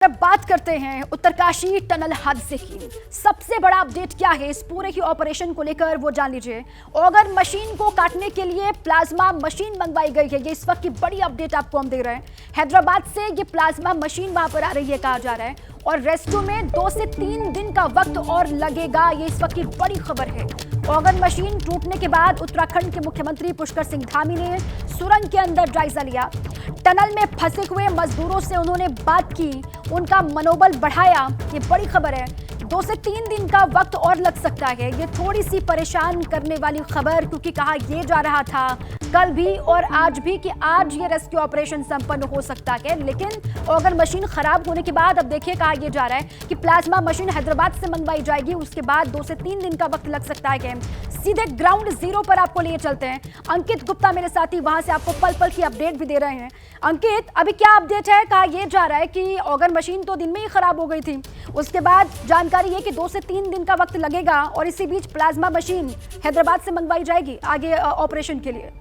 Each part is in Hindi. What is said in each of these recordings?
अब बात करते हैं उत्तरकाशी टनल हादसे की। सबसे बड़ा अपडेट क्या है इस पूरे ही ऑपरेशन को लेकर वो जान लीजिए। ऑगर मशीन को काटने के लिए प्लाज्मा मशीन मंगवाई गई है, ये इस वक्त की बड़ी अपडेट आपको हम दे रहे हैं। हैदराबाद से ये प्लाज्मा मशीन वहां पर आ रही है कहा जा रहा है, और रेस्क्यू में 2 से 3 दिन का वक्त और लगेगा, ये इस वक्त की बड़ी खबर है। ऑगर मशीन टूटने के बाद उत्तराखंड के मुख्यमंत्री पुष्कर सिंह धामी ने सुरंग के अंदर जायजा लिया। टनल में फंसे हुए मजदूरों से उन्होंने बात की, उनका मनोबल बढ़ाया। ये बड़ी खबर है। 2 से 3 दिन का वक्त और लग सकता है। ये थोड़ी सी परेशान करने वाली खबर, क्योंकि कहा यह जा रहा था कल भी और आज भी कि आज ये रेस्क्यू ऑपरेशन संपन्न हो सकता है, लेकिन ऑगर मशीन खराब होने के बाद अब देखिए कहा यह जा रहा है कि प्लाज्मा मशीन हैदराबाद से मंगवाई जाएगी। उसके बाद 2 से 3 दिन का वक्त लग सकता है। सीधे ग्राउंड जीरो पर आपको लिए चलते हैं। अंकित गुप्ता मेरे साथी वहां से आपको पल पल की अपडेट भी दे रहे हैं। अंकित, अभी क्या अपडेट है? कहा यह जा रहा है कि ऑगर मशीन तो दिन में ही खराब हो गई थी, उसके बाद जानकारी है कि 2 से 3 दिन का वक्त लगेगा, और इसी बीच प्लाज्मा मशीन हैदराबाद से मंगवाई जाएगी आगे ऑपरेशन के लिए।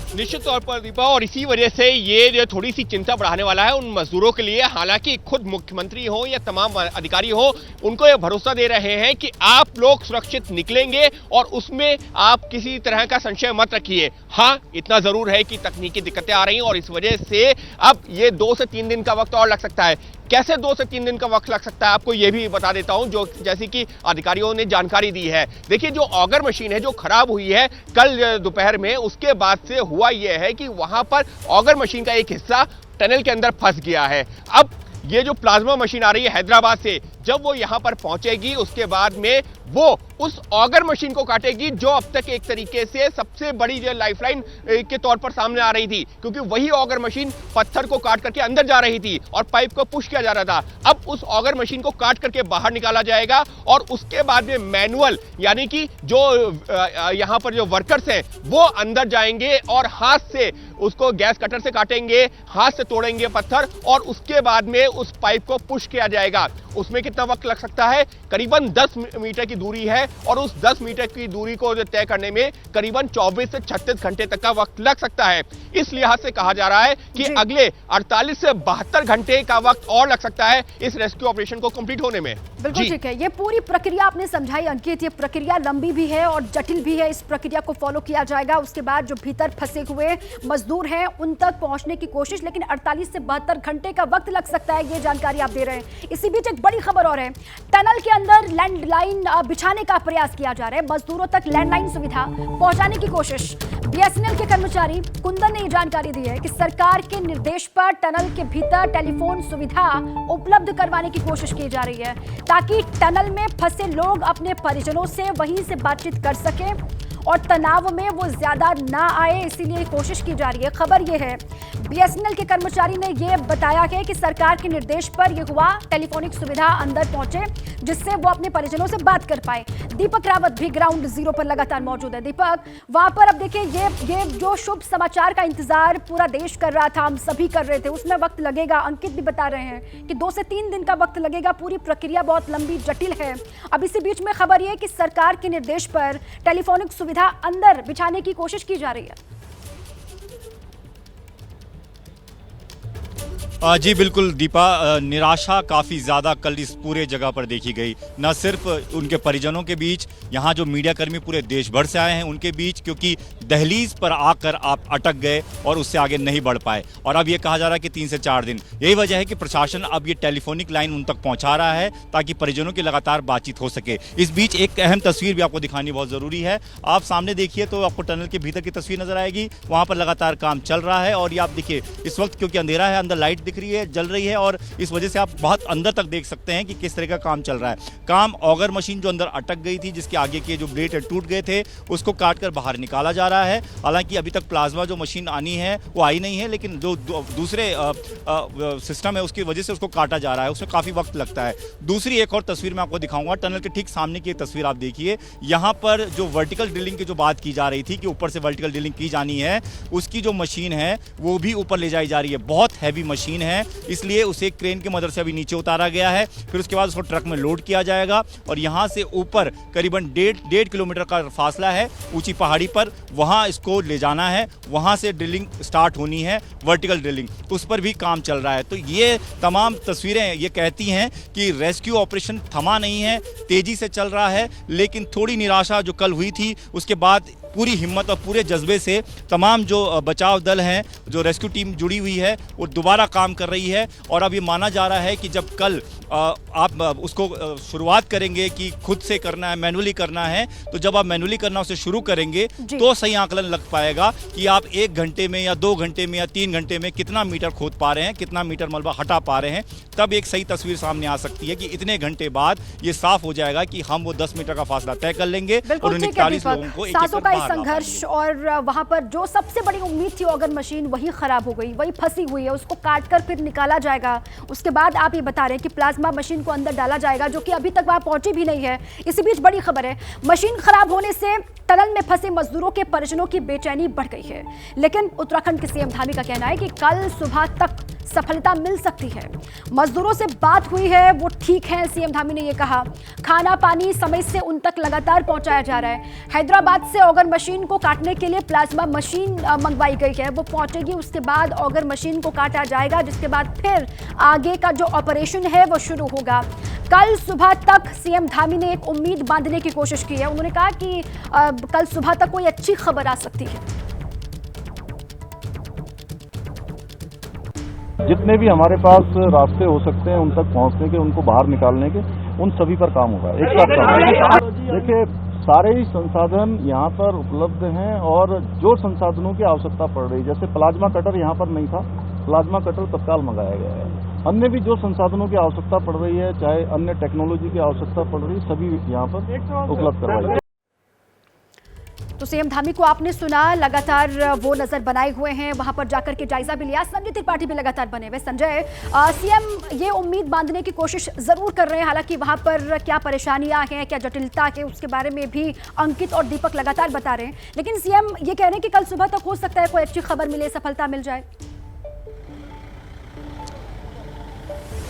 निश्चित तौर पर दीपा, और इसी वजह से ये जो थोड़ी सी चिंता बढ़ाने वाला है उन मजदूरों के लिए। हालांकि खुद मुख्यमंत्री हो या तमाम अधिकारी हो, उनको ये भरोसा दे रहे हैं कि आप लोग सुरक्षित निकलेंगे और उसमें आप किसी तरह का संशय मत रखिए। हाँ, इतना जरूर है कि तकनीकी दिक्कतें आ रही हैं और इस वजह से अब ये 2 से 3 दिन का वक्त और लग सकता है। कैसे 2 से 3 दिन का वक्त लग सकता है, आपको यह भी बता देता हूं, जो जैसे कि अधिकारियों ने जानकारी दी है। देखिए, जो ऑगर मशीन है जो खराब हुई है कल दोपहर में, उसके बाद से हुआ यह है कि वहां पर ऑगर मशीन का एक हिस्सा टनल के अंदर फंस गया है। अब ये जो प्लाज्मा मशीन आ रही है हैदराबाद से, जब वो यहां पर पहुंचेगी उसके बाद में वो उस ऑगर मशीन को काटेगी, जो अब तक एक तरीके से सबसे बड़ी जो लाइफलाइन के तौर पर सामने आ रही थी, क्योंकि वही ऑगर मशीन पत्थर को काट करके अंदर जा रही थी और पाइप को पुश किया जा रहा था। अब उस ऑगर मशीन को काट करके बाहर निकाला जाएगा और उसके बाद में मैनुअल, यानी कि जो यहां पर जो वर्कर्स हैं वो अंदर जाएंगे और हाथ से उसको गैस कटर से काटेंगे, हाथ से तोड़ेंगे पत्थर, और उसके बाद में उस पाइप को पुश किया जाएगा। उसमें कितना वक्त लग सकता है? करीबन 10 मीटर की दूरी है, और उस 10 मीटर की दूरी को तय करने में करीबन 24 से 36 घंटे तक का वक्त लग सकता है। इस लिहाज से कहा जा रहा है कि अगले 48 से 72 घंटे का वक्त और लग सकता है इस रेस्क्यू ऑपरेशन को कंप्लीट होने में। बिल्कुल ठीक है। ये पूरी प्रक्रिया आपने समझाई अंकित, ये प्रक्रिया लंबी भी है और जटिल भी है। इस प्रक्रिया को फॉलो किया जाएगा। उसके बाद जो भीतर फंसे हुए मजदूर हैं उन तक पहुंचने की कोशिश, लेकिन 48 से 72 घंटे का वक्त लग सकता है, ये जानकारी आप दे रहे हैं। इसी बीच एक बड़ी खबर और है, टनल के अंदर लैंडलाइन बिछाने का प्रयास किया जा रहा है। मजदूरों तक लैंडलाइन सुविधा पहुंचाने की कोशिश। बीएसएनएल के कर्मचारी कुंदन ने जानकारी दी है कि सरकार के निर्देश पर टनल के भीतर टेलीफोन सुविधा उपलब्ध करवाने की कोशिश की जा रही है, ताकि टनल में फंसे लोग अपने परिजनों से वहीं से बातचीत कर सकें और तनाव में वो ज्यादा ना आए, इसीलिए कोशिश की जा रही है। खबर ये है, बीएसएनएल के कर्मचारी ने ये बताया है कि सरकार के निर्देश पर यह हुआ, टेलीफोनिक सुविधा अंदर पहुंचे जिससे वो अपने परिजनों से बात कर पाए। दीपक रावत भी ग्राउंड जीरो पर लगातार मौजूद है। दीपक, वहां पर अब देखिए ये जो शुभ समाचार का इंतजार पूरा देश कर रहा था, हम सभी कर रहे थे, उसमें वक्त लगेगा। अंकित भी बता रहे हैं कि 2 से 3 दिन का वक्त लगेगा। पूरी प्रक्रिया बहुत लंबी जटिल है। अब इसी बीच में खबर यह कि सरकार के निर्देश पर टेलीफोनिक सुविधा अंदर बिछाने की कोशिश की जा रही है। जी बिल्कुल दीपा, निराशा काफ़ी ज़्यादा कल इस पूरे जगह पर देखी गई। न सिर्फ उनके परिजनों के बीच, यहाँ जो मीडियाकर्मी पूरे देश भर से आए हैं उनके बीच, क्योंकि दहलीज पर आकर आप अटक गए और उससे आगे नहीं बढ़ पाए। और अब ये कहा जा रहा है कि 3 से 4 दिन। यही वजह है कि प्रशासन अब ये टेलीफोनिक लाइन उन तक पहुँचा रहा है ताकि परिजनों की लगातार बातचीत हो सके। इस बीच एक अहम तस्वीर भी आपको दिखानी बहुत ज़रूरी है। आप सामने देखिए तो आपको टनल के भीतर की तस्वीर नजर आएगी। वहाँ पर लगातार काम चल रहा है, और ये आप देखिए इस वक्त क्योंकि अंधेरा है, अंदर लाइट दिख रही है, जल रही है, और इस वजह से आप बहुत अंदर तक देख सकते हैं कि किस तरह का काम चल रहा है। काम ऑगर मशीन जो अंदर अटक गई थी, जिसके आगे के जो ब्लेड टूट गए थे, उसको काट कर बाहर निकाला जा रहा है। हालांकि अभी तक प्लाज्मा जो मशीन आनी है वो आई नहीं है, लेकिन जो दूसरे सिस्टम है उसकी वजह से उसको काटा जा रहा है, उसमें काफ़ी वक्त लगता है। दूसरी एक और तस्वीर मैं आपको दिखाऊंगा, टनल के ठीक सामने की एक तस्वीर आप देखिए। यहाँ पर जो वर्टिकल ड्रिलिंग की जो बात की जा रही थी कि ऊपर से वर्टिकल ड्रिलिंग की जानी है, उसकी जो मशीन है वो भी ऊपर ले जाई जा रही है। बहुत हैवी मशीन मशीन है, इसलिए उसे क्रेन की मदद से अभी नीचे उतारा गया है। फिर उसके बाद उसको ट्रक में लोड किया जाएगा और यहाँ से ऊपर करीबन 1.5 किलोमीटर का फासला है ऊंची पहाड़ी पर, वहाँ इसको ले जाना है। वहाँ से ड्रिलिंग स्टार्ट होनी है, वर्टिकल ड्रिलिंग, उस पर भी काम चल रहा है। तो ये तमाम तस्वीरें ये कहती हैं कि रेस्क्यू ऑपरेशन थमा नहीं है, तेजी से चल रहा है। लेकिन थोड़ी निराशा जो कल हुई थी, उसके बाद पूरी हिम्मत और पूरे जज्बे से तमाम जो बचाव दल हैं, जो रेस्क्यू टीम जुड़ी हुई है, वो दोबारा काम कर रही है। और अब ये माना जा रहा है कि जब कल आप उसको शुरुआत करेंगे कि खुद से करना है, मैनुअली करना है, तो जब आप मैनुअली करना उसे शुरू करेंगे तो सही आकलन लग पाएगा कि आप 1 घंटे में या 2 घंटे में या 3 घंटे में कितना मीटर खोद पा रहे हैं, कितना मीटर मलबा हटा पा रहे हैं। तब एक सही तस्वीर सामने आ सकती है कि इतने घंटे बाद ये साफ हो जाएगा कि हम वो 10 मीटर का फासला तय कर लेंगे और उन 41 लोगों को सांसों का संघर्ष। और वहां पर जो सबसे बड़ी उम्मीद थी ऑगर मशीन, वही खराब हो गई, वही फंसी हुई है, उसको काटकर फिर निकाला जाएगा। उसके बाद आप ये बता रहे हैं कि प्लाज्मा मशीन को अंदर डाला जाएगा, जो कि अभी तक वहां पहुंची भी नहीं है। इसी बीच बड़ी खबर है, मशीन खराब होने से टनल में फंसे मजदूरों के परिजनों की बेचैनी बढ़ गई है। लेकिन उत्तराखंड के सीएम धामी का कहना है कि कल सुबह तक सफलता मिल सकती है। मजदूरों से बात हुई है, वो ठीक है, सीएम धामी ने ये कहा। खाना पानी समय से उन तक लगातार पहुंचाया जा रहा है। हैदराबाद से ऑगर मशीन को काटने के लिए प्लाज्मा मशीन मंगवाई गई है, वो पहुंचेगी। उसके बाद ऑगर मशीन को काटा जाएगा, जिसके बाद फिर आगे का जो ऑपरेशन है वो शुरू होगा। कल सुबह तक सीएम धामी ने एक उम्मीद बांधने की कोशिश की है। उन्होंने कहा कि कल सुबह तक कोई अच्छी खबर आ सकती है। जितने भी हमारे पास रास्ते हो सकते हैं उन तक पहुंचने के, उनको बाहर निकालने के, उन सभी पर काम होगा, एक साथ काम होगा। देखिए, सारे ही संसाधन यहाँ पर उपलब्ध हैं और जो संसाधनों की आवश्यकता पड़ रही है, जैसे प्लाज्मा कटर यहाँ पर नहीं था, प्लाज्मा कटर तत्काल मंगाया गया है। अन्य भी जो संसाधनों की आवश्यकता पड़ रही है, चाहे अन्य टेक्नोलॉजी की आवश्यकता पड़ रही है, सभी यहाँ पर उपलब्ध करवाई है। तो सीएम धामी को आपने सुना, लगातार वो नजर बनाए हुए हैं, वहां पर जाकर के जायजा भी लिया। संजय त्रिपाठी भी लगातार बने हुए। संजय, सीएम ये उम्मीद बांधने की कोशिश जरूर कर रहे हैं, हालांकि वहां पर क्या परेशानियां हैं, क्या जटिलता है, उसके बारे में भी अंकित और दीपक लगातार बता रहे हैं। लेकिन सीएम ये कह रहे हैं कि कल सुबह तक हो सकता है कोई अच्छी खबर मिले, सफलता मिल जाए।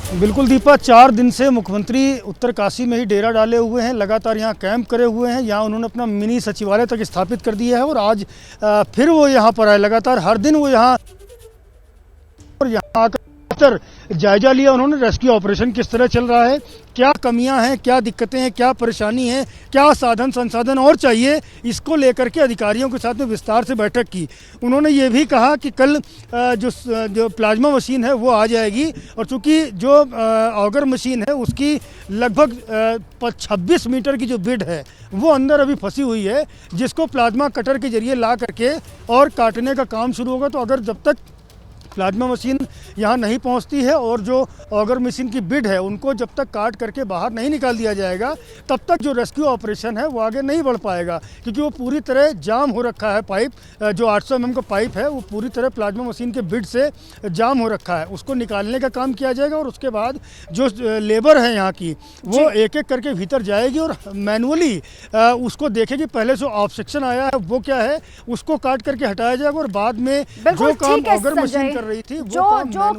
बिल्कुल दीपा, 4 दिन से मुख्यमंत्री उत्तरकाशी में ही डेरा डाले हुए हैं, लगातार यहाँ कैंप करे हुए हैं। यहाँ उन्होंने अपना मिनी सचिवालय तक स्थापित कर दिया है और आज फिर वो यहाँ पर आए। लगातार हर दिन वो यहाँ आकर जायजा लिया उन्होंने। रेस्क्यू ऑपरेशन किस तरह चल रहा है, क्या कमियां हैं, क्या दिक्कतें हैं, क्या परेशानी है, क्या साधन संसाधन और चाहिए, इसको लेकर के अधिकारियों के साथ में विस्तार से बैठक की। उन्होंने ये भी कहा कि कल जो प्लाज्मा मशीन है वो आ जाएगी और चूंकि जो ऑगर मशीन है उसकी लगभग 26 मीटर की जो बिड है वो अंदर अभी फंसी हुई है, जिसको प्लाज्मा कटर के जरिए ला करके और काटने का काम शुरू होगा। तो अगर जब तक प्लाज्मा मशीन यहाँ नहीं पहुँचती है और जो ऑगर मशीन की बिड है उनको जब तक काट करके बाहर नहीं निकाल दिया जाएगा, तब तक जो रेस्क्यू ऑपरेशन है वो आगे नहीं बढ़ पाएगा, क्योंकि वो पूरी तरह जाम हो रखा है। पाइप जो 800 mm का पाइप है वो पूरी तरह प्लाज्मा मशीन के बिड से जाम हो रखा है, उसको निकालने का काम किया जाएगा। और उसके बाद जो लेबर है यहाँ की वो एक एक करके भीतर जाएगी और मैनुअली उसको देखेगी, पहले जो ऑब्स्ट्रक्शन आया है वो क्या है, उसको काट करके हटाया जाएगा और बाद में जो काम ऑगर मशीन कर रही थी जो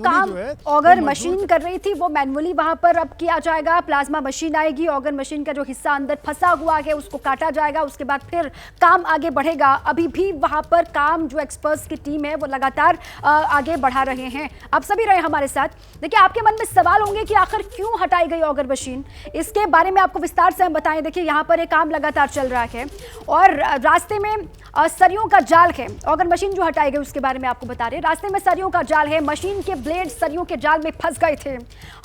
काम ऑगर मशीन कर रही थी वो मैनुअली वहां पर अब किया जाएगा। प्लाज्मा मशीन आएगी, ऑगर मशीन का जो हिस्सा अंदर फंसा हुआ है उसको काटा जाएगा, उसके बाद फिर काम आगे बढ़ेगा। अभी भी वहां पर काम जो एक्सपर्ट्स की टीम है वो लगातार आगे बढ़ा रहे हैं। आप सभी रहे हमारे साथ। देखिए, आपके मन में सवाल होंगे कि आखिर क्यों हटाई गई ऑगर मशीन, इसके बारे में आपको विस्तार से हम बताएं। देखिए, यहाँ पर एक काम लगातार चल रहा है और रास्ते में सरियों का जाल है। ऑगर मशीन जो हटाई गई उसके बारे में आपको बता रहे हैं। रास्ते में सरियों का जाल है, मशीन के ब्लेड सरियों के जाल में फंस गए थे।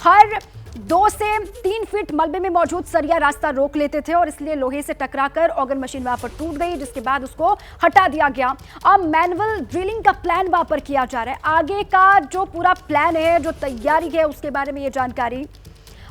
हर 2 से 3 फीट मलबे में मौजूद सरिया रास्ता रोक लेते थे और इसलिए लोहे से टकराकर ऑगर मशीन वहां पर टूट गई, जिसके बाद उसको हटा दिया गया। अब मैनुअल ड्रिलिंग का प्लान वहां पर किया जा रहा है। आगे का जो पूरा प्लान है, जो तैयारी है, उसके बारे में ये जानकारी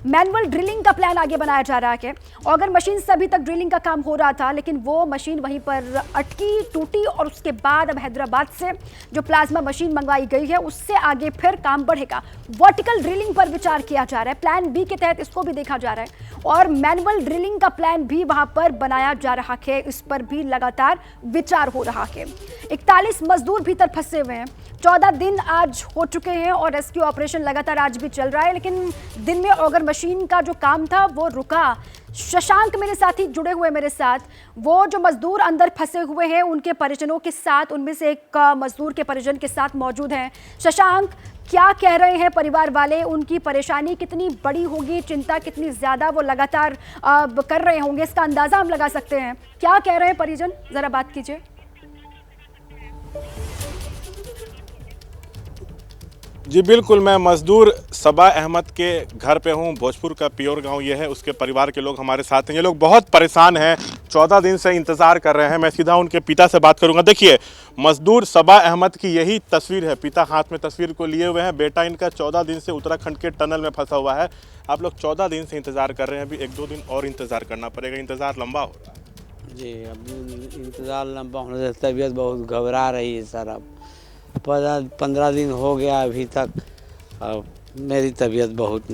मैनुअल ड्रिलिंग का प्लान आगे बनाया जा रहा है। ऑगर मशीन से अभी तक ड्रिलिंग का काम हो रहा था, लेकिन वो मशीन वहीं पर अटकी, टूटी और उसके बाद अब हैदराबाद से जो प्लाज्मा मशीन मंगवाई गई है उससे आगे फिर काम बढ़ेगा। वर्टिकल ड्रिलिंग पर विचार किया जा रहा है, प्लान बी के तहत इसको भी देखा जा रहा है और मैनुअल ड्रिलिंग का प्लान भी वहां पर बनाया जा रहा है, इस पर भी लगातार विचार हो रहा है। 41 मजदूर भीतर फंसे हुए हैं, 14 दिन आज हो चुके हैं और रेस्क्यू ऑपरेशन लगातार आज भी चल रहा है, लेकिन दिन में ऑगर मशीन का जो काम था वो रुका। शशांक मेरे साथी जुड़े हुए मेरे साथ, वो जो मजदूर अंदर फंसे हुए हैं उनके परिजनों के साथ, उनमें से एक मजदूर के परिजन के साथ मौजूद हैं। शशांक, क्या कह रहे हैं परिवार वाले, उनकी परेशानी कितनी बड़ी होगी, चिंता कितनी ज्यादा वो लगातार कर रहे होंगे, इसका अंदाजा हम लगा सकते हैं। क्या कह रहे हैं परिजन, जरा बात कीजिए। जी बिल्कुल, मैं मजदूर सबा अहमद के घर पे हूँ। भोजपुर का पियोर गांव ये है, उसके परिवार के लोग हमारे साथ हैं। ये लोग बहुत परेशान हैं, 14 दिन से इंतज़ार कर रहे हैं। मैं सीधा उनके पिता से बात करूंगा। देखिए, मजदूर सबा अहमद की यही तस्वीर है, पिता हाथ में तस्वीर को लिए हुए हैं। बेटा इनका 14 दिन से उत्तराखंड के टनल में फंसा हुआ है। आप लोग 14 दिन से इंतज़ार कर रहे हैं, अभी 1-2 दिन और इंतज़ार करना पड़ेगा, इंतज़ार लंबा हो रहा है। जी, अब इंतज़ार लंबा होने से तबीयत बहुत घबरा रही है सर। अब 15 दिन हो गया अभी तक, अब मेरी तबीयत बहुत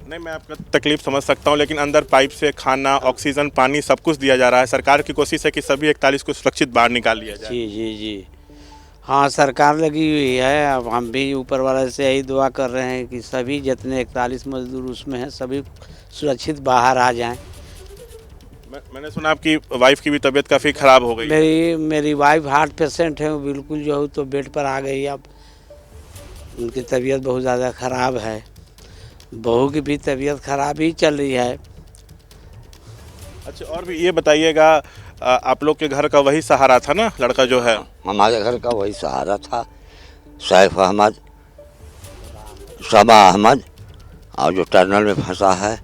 नहीं, मैं आपका तकलीफ समझ सकता हूँ, लेकिन अंदर पाइप से खाना, ऑक्सीजन, पानी सब कुछ दिया जा रहा है। सरकार की कोशिश है कि सभी 41 को सुरक्षित बाहर निकाल लिया जाए। जी हाँ, सरकार लगी हुई है। अब हम भी ऊपर वाले से यही दुआ कर रहे हैं कि सभी जितने 41 मजदूर उसमें हैं सभी सुरक्षित बाहर आ जाएं। मैंने सुना आपकी वाइफ की भी तबीयत काफ़ी ख़राब हो गई। मेरी वाइफ हार्ट पेशेंट है, वो बिल्कुल जो है तो बेड पर आ गई। अब उनकी तबीयत बहुत ज़्यादा ख़राब है। बहू की भी तबीयत ख़राब ही चल रही है। अच्छा, और भी ये बताइएगा, आप लोग के घर का वही सहारा था ना, लड़का जो है? हमारे घर का वही सहारा था, सैफ अहमद, सबा अहमद, और जो टनल में फंसा है।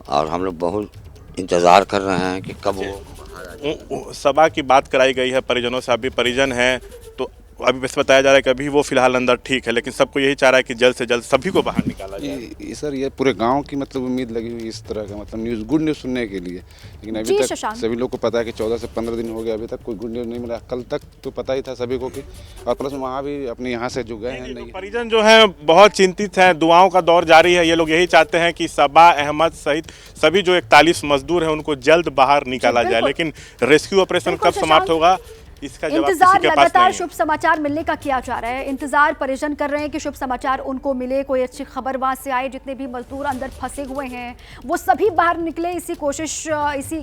और हम लोग बहुत इंतज़ार कर रहे हैं कि कब वो सबा की बात कराई गई है परिजनों से। अभी परिजन हैं तो अभी बस बताया जा रहा है कि अभी वो फिलहाल अंदर ठीक है, लेकिन सबको यही चाह रहा है कि जल्द से जल्द सभी को बाहर निकाला जाए। सर, ये पूरे गांव की मतलब उम्मीद लगी हुई इस तरह का मतलब न्यूज़, गुड न्यूज़ सुनने के लिए। लेकिन अभी तक सभी लोग को पता है कि 14 से 15 दिन हो गया, अभी तक कोई गुड न्यूज़ नहीं मिला। कल तक तो पता ही था सभी को कि, और प्लस वहाँ भी अपने यहाँ से जो गए हैं नहीं। परिजन जो है बहुत चिंतित हैं, दुआओं का दौर जारी है। ये लोग यही चाहते हैं कि सबा अहमद सहित सभी जो 41 मजदूर हैं उनको जल्द बाहर निकाला जाए, लेकिन रेस्क्यू ऑपरेशन कब समाप्त होगा इसका जवाब किसी के पास नहीं है। लगातार शुभ समाचार मिलने का किया जा रहा है, इंतजार परिजन कर रहे हैं कि शुभ समाचार उनको मिले, कोई अच्छी खबर वहां से आए। जितने भी मजदूर अंदर फंसे हुए हैं वो सभी बाहर निकले, इसी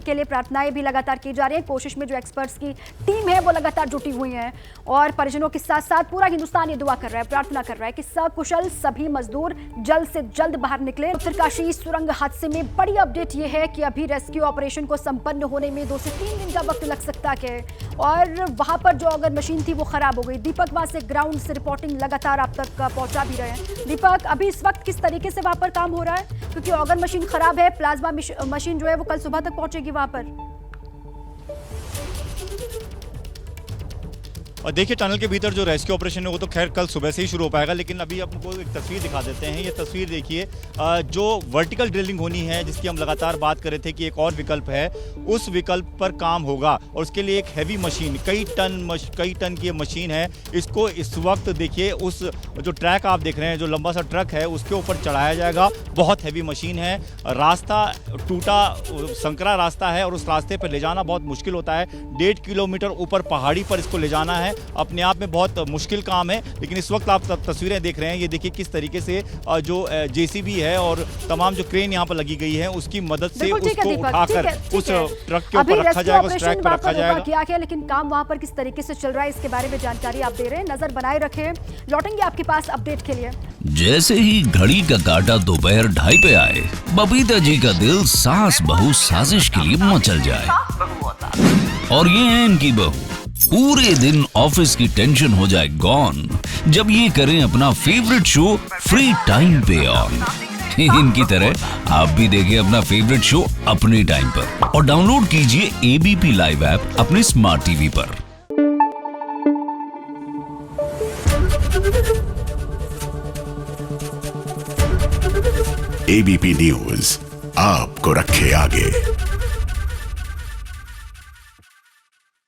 के लिए प्रार्थनाएं भी लगातार की जा रही है। कोशिश में जो एक्सपर्ट्स की टीम है वो लगातार जुटी हुई है और परिजनों के साथ साथ पूरा हिंदुस्तान ये दुआ कर रहा है, प्रार्थना कर रहा है कि सकुशल सभी मजदूर जल्द से जल्द बाहर निकले। उत्तरकाशी सुरंग हादसे में बड़ी अपडेट ये है कि अभी रेस्क्यू ऑपरेशन को संपन्न होने में 2 से 3 दिन का वक्त लग सकता है और वहां पर जो ऑगर मशीन थी वो खराब हो गई। दीपक वहां से ग्राउंड से रिपोर्टिंग लगातार आप तक पहुंचा भी रहे हैं। दीपक, अभी इस वक्त किस तरीके से वहां पर काम हो रहा है, क्योंकि ऑगर मशीन खराब है, प्लाज्मा मशीन जो है वो कल सुबह तक पहुंचेगी वहां पर? और देखिए, टनल के भीतर जो रेस्क्यू ऑपरेशन है वो तो खैर कल सुबह से ही शुरू हो पाएगा, लेकिन अभी आपको एक तस्वीर दिखा देते हैं। ये तस्वीर देखिए, जो वर्टिकल ड्रिलिंग होनी है जिसकी हम लगातार बात कर रहे थे कि एक और विकल्प है, उस विकल्प पर काम होगा और उसके लिए एक हैवी मशीन, कई टन की मशीन है। इसको इस वक्त देखिए, उस जो ट्रैक आप देख रहे हैं, जो लंबा सा ट्रक है उसके ऊपर चढ़ाया जाएगा। बहुत हैवी मशीन है, रास्ता टूटा संकरा रास्ता है और उस रास्ते पर ले जाना बहुत मुश्किल होता है। 1.5 किलोमीटर ऊपर पहाड़ी पर इसको ले जाना है, अपने आप में बहुत मुश्किल काम है। लेकिन इस वक्त आप तस्वीरें देख रहे हैं, ये देखिए किस तरीके से जो जेसीबी है और तमाम जो क्रेन यहाँ पर लगी गई है उसकी मदद से उसको उठाकर उस ट्रक के ऊपर रखा जाएगा, उस ट्रैक पर रखा जाएगा। किया गया, लेकिन काम वहां पर किस तरीके से चल रहा है इसके बारे में जानकारी आप दे रहे हैं। नजर बनाए रखें, लौटेंगे आपके पास अपडेट के लिए। जैसे ही घड़ी का काटा दोपहर 2:30 पे आए, बबीता जी का दिल सास बहू साजिश के लिए मचल जाए। और ये है इनकी बहू, पूरे दिन ऑफिस की टेंशन हो जाए गॉन जब ये करें अपना फेवरेट शो फ्री टाइम पे ऑन। इनकी तरह आप भी देखें अपना फेवरेट शो अपने टाइम पर और डाउनलोड कीजिए एबीपी लाइव ऐप अपने स्मार्ट टीवी पर। एबीपी न्यूज आपको रखे आगे।